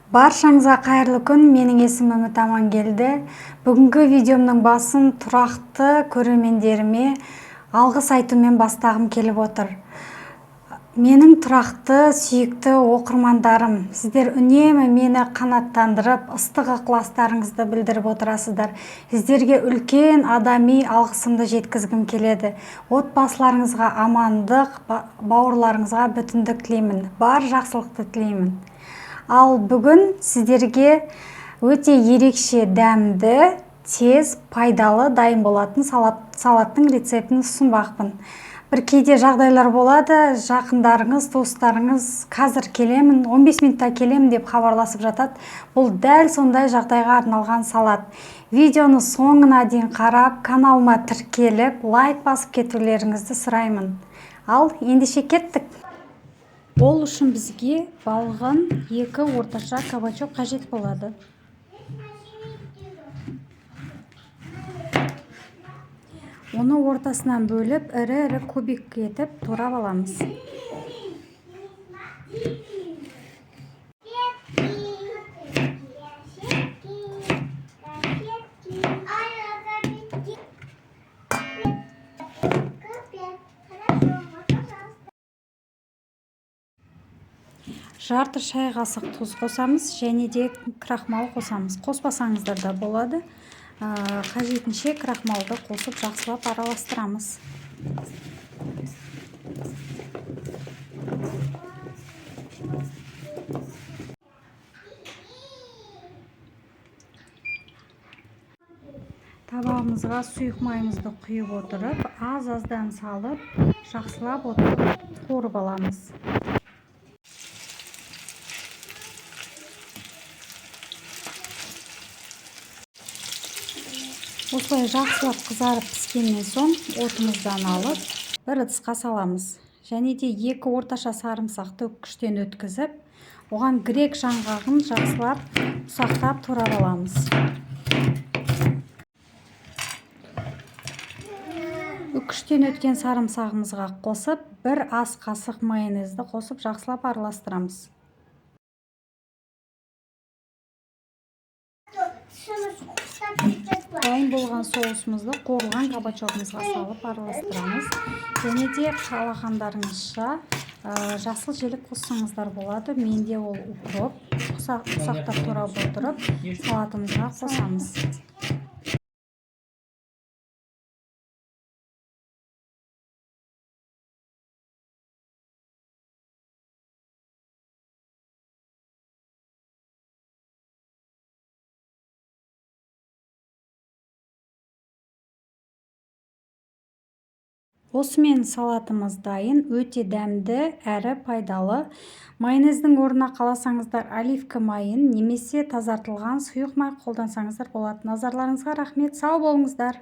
Баршаңызға қайырлы күн. Менің есімім Үміт Амангелді. Бүгінгі видеомның басын тұрақты көрермендеріме алғыс айтумен бастағым келіп отыр. Менің тұрақты, сүйікті оқырмандарым, сіздер үнемі мені қанаттандырып, ыстық ықыластарыңызды білдіріп отырасыздар. Сіздерге үлкен адами алғысымды жеткізгім келеді. Отбасыларыңызға амандық, бауырларыңызға бүтіндік тілеймін. Бар жақсылықты тілеймін. Ал бүгін сіздерге өте ерекше дәмді, тез, пайдалы дайын болатын салаттың рецептін ұсынбақпын. Бір кейде жағдайлар болады, жақындарыңыз, достарыңыз қазір келемін, 15 минутта келемін деп хабарласып жатады. Бұл дәл сондай жағдайға арналған салат. Видеоны соңына дейін қарап, каналыма тіркеліп, лайк басып кетулеріңізді сұраймын. Ал ендеше кеттік. Ол үшін бізге балғын 2 орташа кабачок қажет болады. Оны ортасынан бөліп, ірі-ірі кубик етіп турап аламыз. Жарты шай қасық тұз қосамыз, және де крахмал қосамыз. Қоспасаңыздар да болады. Қажетінше крахмалды қосып жақсылап араластырамыз. Табағымызға сұйық майымызды құйып отырып, аз-аздан салып, жақсылап отырып қуырып аламыз. Осылай жақсылап қызарып піскеннен соң отымыздан алып, бір ыдысқа саламыз. Және де 2 орташа сарымсақты үккіштен өткізіп, оған грек жаңғағын жақсылап ұсақтап турап аламыз. Үккіштен өткен сарымсағымызға қосып, 1 ас қасық майонезді қосып жақсылап араластырамыз. Дайын болған соусымызды қуырылған кабачогымызға салып араластырамыз. Және де қалағандарыңызша жасыл желік қоссаңыздар болады. Менде ол укроп, ұсақтап турап отырып, салатымызға қосамыз. Осымен салатымыз дайын, өте дәмді әрі пайдалы. Майонездің орнына қаласаңыздар оливка майын немесе тазартылған сұйық май қолдансаңыздар болады. Назарларыңызға рахмет, сау болыңыздар.